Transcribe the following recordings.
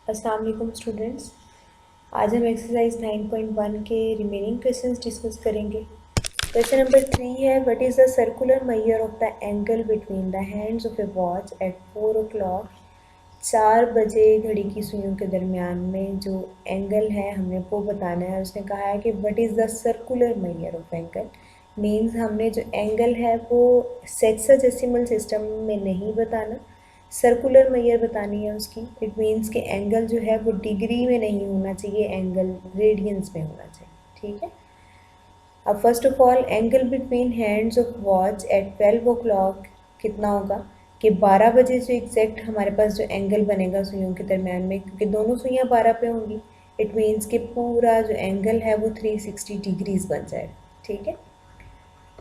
अस्सलाम वालेकुम स्टूडेंट्स। आज हम एक्सरसाइज 9.1 के रिमेनिंग क्वेश्चंस डिस्कस करेंगे। क्वेश्चन नंबर 3 है, what is the circular measure of the angle between the hands of a watch at 4 o'clock। 4 बजे घड़ी की सुइयों के दरमियान में जो एंगल है हमें वो बताना है। उसने कहा है कि what is the circular measure of angle, means हमने जो एंगल है वो सेक्साडेसिमल सिस्टम में नहीं बताना, सर्कुलर मेजर बतानी है उसकी। इट मीन्स कि एंगल जो है वो डिग्री में नहीं होना चाहिए, एंगल रेडियंस में होना चाहिए। ठीक है। अब first of all angle between hands of watch at 12 o'clock कितना होगा कि 12 बजे से एग्जैक्ट हमारे पास जो एंगल बनेगा सुइयों के दरमियान में, क्योंकि दोनों सुइयाँ 12 पे होंगी, इट मीन्स कि पूरा जो एंगल है वो 360 डिग्रीज बन जाएगा। ठीक है।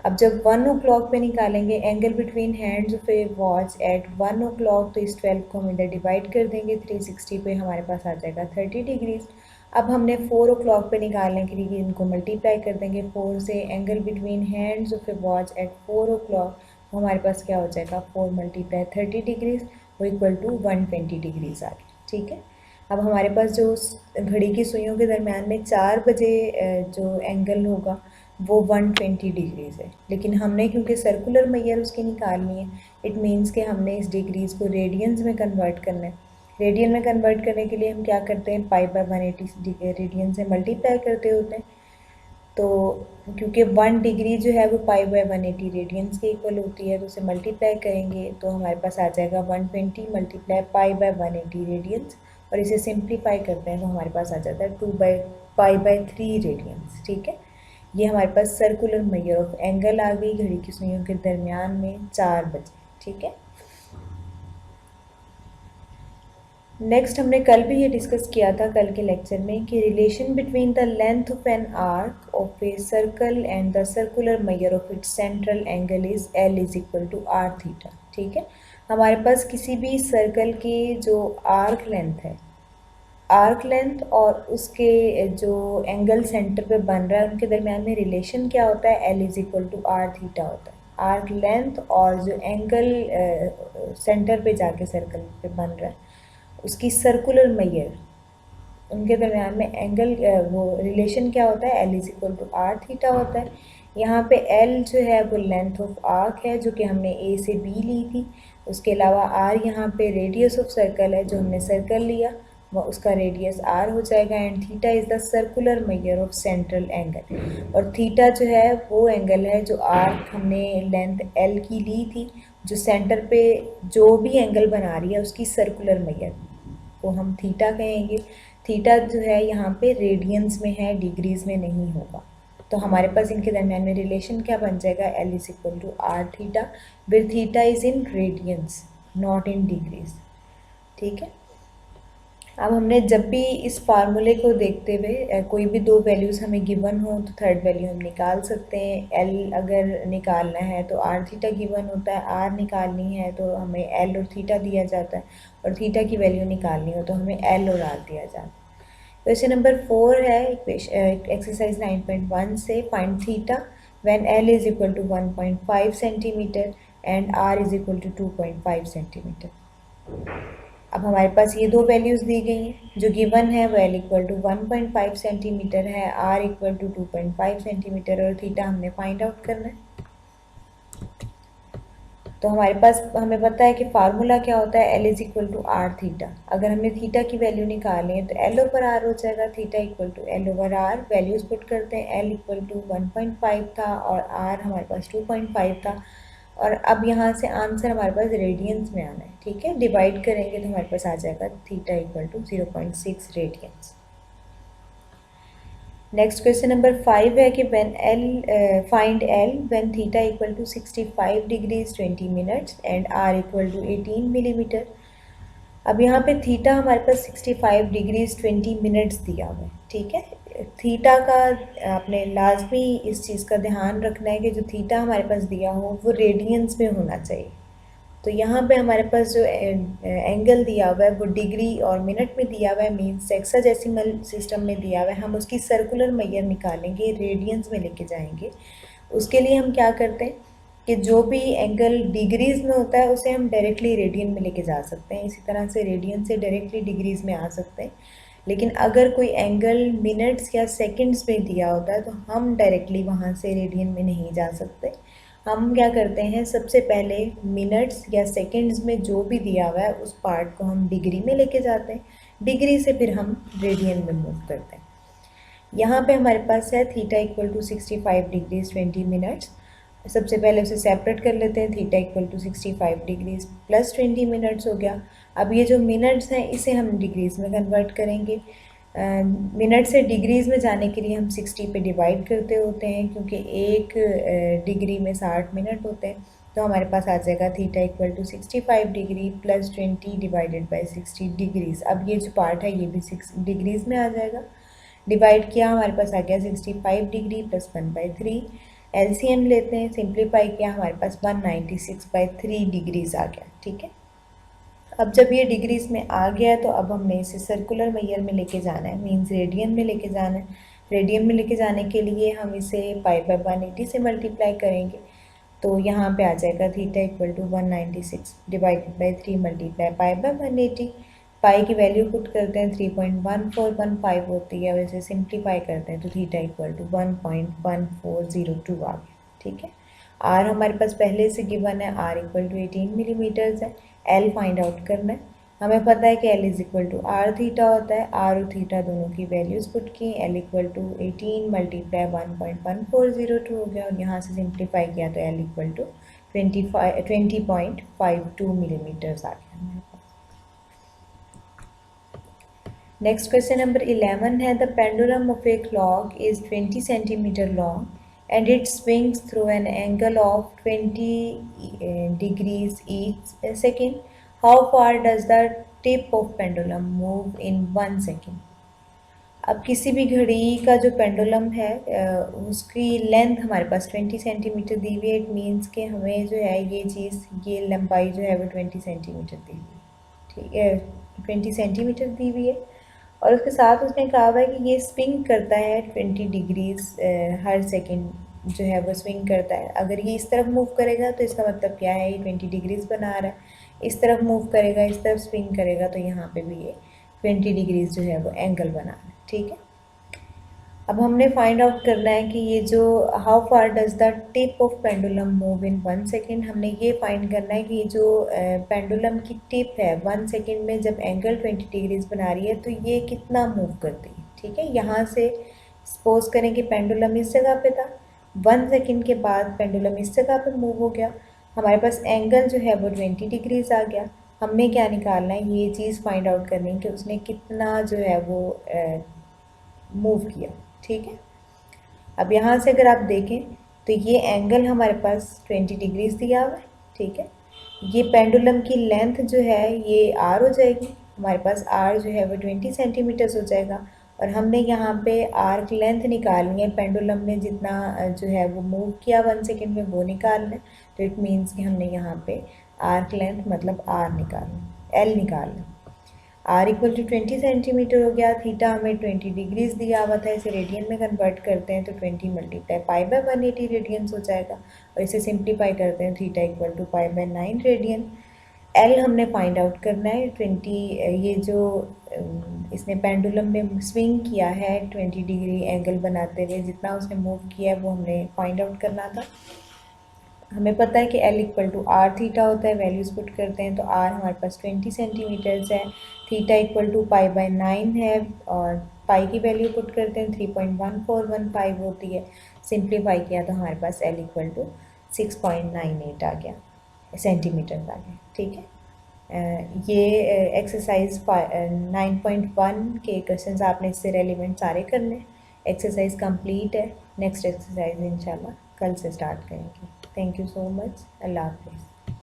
अब जब 1 o'clock पे निकालेंगे angle between hands of a watch at 1 o'clock, तो इस 12 को हम इधर डिवाइड कर देंगे 360 पे, हमारे पास आ जाएगा 30 डिग्रीज। अब हमने 4 o'clock पे निकालने के लिए इनको मल्टीप्लाई कर देंगे 4 से। Angle between hands of a watch at 4 o'clock, तो हमारे पास क्या हो जाएगा 4 × 30 डिग्रीज वो इक्वल टू 120 डिग्रीज आ गया। ठीक है। अब हमारे पास जो घड़ी की सुइयों के दरमियान में 4 बजे जो एंगल होगा वो 120 डिग्रीज है, लेकिन हमने क्योंकि सर्कुलर मेजर उसकी निकालनी है, इट मीन्स कि हमने इस डिग्रीज को रेडियंस में कन्वर्ट करना है। रेडियन में कन्वर्ट करने के लिए हम क्या करते हैं, π/180 रेडियन से मल्टीप्लाई करते होते हैं। तो क्योंकि 1 डिग्री जो है वो π/180 रेडियंस के इक्वल होती है, तो उसे मल्टीप्लाई करेंगे तो हमारे पास आ जाएगा 120 मल्टीप्लाई π/180 रेडियंस, और इसे सिंप्लीफाई करते हैं तो हमारे पास आ जाता है 2/π/3 रेडियंस। ठीक है। ये हमारे पास सर्कुलर मेजर ऑफ एंगल आ गई घड़ी की सुइयों के दरमियान में 4 बजे। ठीक है। नेक्स्ट हमने कल भी ये डिस्कस किया था कल के लेक्चर में कि relation between the length of an arc of a circle and the circular measure of its central angle is L is equal to R theta. ठीक है। हमारे पास किसी भी सर्कल की जो आर्क लेंथ है, आर्क लेंथ और उसके जो एंगल सेंटर पे बन रहा है, उनके दरमियान में रिलेशन क्या होता है, L is equal to R theta होता है। आर्क लेंथ और जो एंगल सेंटर पे जाके सर्कल पे बन रहा है उसकी सर्कुलर मेजर, उनके दरमियान में एंगल वो रिलेशन क्या होता है, L is equal to R theta होता है। यहाँ पे L जो है वो लेंथ ऑफ आर्क है जो कि हमने A से B ली थी। उसके अलावा R यहाँ पे रेडियस ऑफ सर्कल है, जो हमने सर्कल लिया वह उसका रेडियस R हो जाएगा। And theta is the circular measure of central angle, और थीटा जो है वो एंगल है जो आर्क हमने लेंथ L की ली थी, जो सेंटर पे जो भी एंगल बना रही है उसकी सर्कुलर मेजर को हम थीटा कहेंगे। थीटा जो है यहाँ पे रेडियंस में है, डिग्रीज में नहीं होगा। तो हमारे पास इनके दरमियान में रिलेशन क्या बन जाएगा, L is equal to R theta, where theta is in radians not in degrees. ठीक है। अब हमने जब भी इस फार्मूले को देखते हुए कोई भी दो वैल्यूज़ हमें गिवन हो तो थर्ड वैल्यू हम निकाल सकते हैं। L अगर निकालना है तो R थीटा गिवन होता है, R निकालनी है तो हमें L और थीटा दिया जाता है, और थीटा की वैल्यू निकालनी हो तो हमें L और R दिया जाता है। क्वेश्चन नंबर 4 है एक्सरसाइज 9.1 से, find theta when L is equal to 1.5 centimetre and R is equal to 2.5 centimetre. अब हमारे पास ये दो वैल्यूज़ दी गई हैं, जो गिवन है वो L इक्वल टू 1.5 सेंटीमीटर है, R इक्वल टू 2.5 सेंटीमीटर, और थीटा हमने फाइंड आउट करना है। तो हमारे पास हमें पता है कि फार्मूला क्या होता है, L is equal to R theta. अगर हमने थीटा की वैल्यू निकाली है तो L ओवर R हो जाएगा, theta equal to L over R। Values put करते हैं, L इक्वल टू 1.5 था और R हमारे पास 2.5 था, और अब यहाँ से आंसर हमारे पास रेडियंस में आना है। ठीक है। डिवाइड करेंगे तो हमारे पास आ जाएगा theta equal to 0.6 radians. Next question number 5 है कि find L when theta equal to 65 degrees 20 minutes and R equal to 18 millimetre. अब यहाँ पे थीटा हमारे पास 65 डिग्रीज 20 मिनट्स दिया हुआ है। ठीक है। थीटा का आपने लाजमी इस चीज़ का ध्यान रखना है कि जो थीटा हमारे पास दिया हो वो रेडियंस में होना चाहिए। तो यहाँ पे हमारे पास जो एंगल दिया हुआ है वो डिग्री और मिनट में दिया हुआ है, मीन्स सेक्साडेसिमल सिस्टम में दिया हुआ है। हम उसकी सर्कुलर मेजर निकालेंगे, रेडियंस में लेके जाएंगे। उसके लिए हम क्या करते हैं, कि जो भी एंगल डिग्रीज़ में होता है उसे हम डायरेक्टली रेडियन में लेके जा सकते हैं, इसी तरह से रेडियन से डायरेक्टली डिग्रीज़ में आ सकते हैं। लेकिन अगर कोई एंगल मिनट्स या सेकंड्स में दिया होता है तो हम डायरेक्टली वहाँ से रेडियन में नहीं जा सकते। हम क्या करते हैं, सबसे पहले मिनट्स या सेकंड्स में जो भी दिया हुआ है उस पार्ट को हम डिग्री में लेके जाते हैं, डिग्री से फिर हम रेडियन में मूव करते हैं। यहाँ पे हमारे पास है theta equal to 65 degrees 20 minutes. सबसे पहले उसे सेपरेट कर लेते हैं, theta equal to 65 degrees plus 20 minutes हो गया। अब ये जो मिनट्स हैं इसे हम डिग्रीज़ में कन्वर्ट करेंगे। मिनट से डिग्रीज़ में जाने के लिए हम 60 पे डिवाइड करते होते हैं, क्योंकि एक डिग्री में 60 मिनट होते हैं। तो हमारे पास आ जाएगा theta equal to 65 degree plus 20 divided by 60 degrees. अब ये जो पार्ट है ये भी 6 डिग्रीज़ में आ जाएगा। डिवाइड किया, हमारे पास आ गया 65 डिग्री प्लस 1/3। एलसीएम लेते हैं, सिंप्लीफाई किया, हमारे पास 196/3 डिग्रीज़ आ गया। ठीक है, अब जब ये डिग्रीज़ में आ गया तो अब हमने इसे सर्कुलर मैयर में लेके जाना है, मीन्स रेडियन में लेके जाना है। रेडियन में लेके जाने के लिए हम इसे π/180 से मल्टीप्लाई करेंगे, तो यहाँ पे आ जाएगा theta equal to 196 divided by 3 multiply π/180। Pi की वैल्यू पुट करते हैं, 3.1415 होती है, और इसे सिंप्लीफाई करते हैं तो थीटा इक्वल टू 1.1402 आ गया। ठीक है, आर हमारे पास पहले से गिवन है, आर इक्वल टू 18 मिलीमीटर्स है। एल फाइंड आउट करना है, हमें पता है कि L is equal to R theta होता है। आर और थीटा दोनों की वैल्यूज़ पुट की, एल इक्वल टू 18 मल्टीप्लाई 1.1402 हो गया, और यहाँ से सिंप्लीफाई किया तो एल इक्वल टू 20.52 मिलीमीटर्स आ गया हमारे पास। नेक्स्ट क्वेश्चन नंबर 11 है, the pendulum of a clock is 20 centimetre long and it swings through an angle of 20 degrees each second. How far does the tip of pendulum move in 1 second? अब किसी भी घड़ी का जो pendulum है उसकी length हमारे पास 20 सेंटीमीटर दी हुई है। इट मीन्स कि हमें जो है ये चीज़, ये लंबाई जो है वो 20 सेंटीमीटर दी हुई है। ठीक है, 20 सेंटीमीटर दी हुई है, और उसके साथ उसने कहा हुआ है कि ये स्विंग करता है 20 डिग्रीज हर सेकंड जो है वो स्विंग करता है। अगर ये इस तरफ मूव करेगा तो इसका मतलब क्या है, ये 20 डिग्रीज बना रहा है। इस तरफ मूव करेगा, इस तरफ स्विंग करेगा तो यहाँ पे भी ये 20 डिग्रीज जो है वो एंगल बना रहा है। ठीक है, अब हमने फाइंड आउट करना है कि ये जो how far does the tip of pendulum move in 1 second. हमने ये फाइंड करना है कि ये जो पेंडुलम की टिप है 1 सेकेंड में जब एंगल 20 डिग्रीज बना रही है तो ये कितना मूव करती है। ठीक है, यहाँ से सपोज करें कि पेंडुलम इस जगह पे था, 1 सेकेंड के बाद पेंडुलम इस जगह पे मूव हो गया, हमारे पास एंगल जो है वो 20 डिग्रीज आ गया। हमने क्या निकालना है, ये चीज़ फाइंड आउट करनी है कि उसने कितना जो है वो मूव किया। ठीक है, अब यहाँ से अगर आप देखें तो ये एंगल हमारे पास 20 डिग्रीज दिया हुआ है। ठीक है, ये पेंडुलम की लेंथ जो है ये आर हो जाएगी, हमारे पास आर जो है वो 20 सेंटीमीटर्स हो जाएगा, और हमने यहाँ पे आर्क लेंथ निकालनी है, पेंडुलम ने जितना जो है वो मूव किया 1 सेकेंड में वो निकालना है। तो इट मीन्स कि हमने यहाँ पे आर्क लेंथ मतलब आर निकालना, एल निकालना। आर इक्वल टू 20 सेंटीमीटर हो गया, थीटा हमें 20 डिग्रीज दिया हुआ था, इसे रेडियन में कन्वर्ट करते हैं तो 20 मल्टीप्लाई π/180 रेडियंस हो जाएगा, और इसे सिंप्लीफाई करते हैं, theta equal to π/9 radian. L हमने फाइंड आउट करना है 20, ये जो इसने पेंडुलम में स्विंग किया है 20 डिग्री एंगल बनाते हुए, जितना उसने मूव किया है वो हमने फाइंड आउट करना था। हमें पता है कि L equal to R theta होता है, वैल्यूज़ पुट करते हैं तो आर हमारे पास 20 सेंटीमीटर्स है, थीटा इक्वल टू π/9 है, और पाई की वैल्यू पुट करते हैं 3.1415 होती है। सिंप्लीफाई किया तो हमारे पास एल इक्वल टू 6.98 आ गया, सेंटीमीटर आ गया। ठीक है, ये एक्सरसाइज 9.1 के क्वेश्चंस आपने इससे रेलिवेंट सारे करने। एक्सरसाइज कंप्लीट है, नेक्स्ट एक्सरसाइज इंशाल्लाह कल से स्टार्ट करेंगे। थैंक यू सो मच, अल्लाह हाफिज़।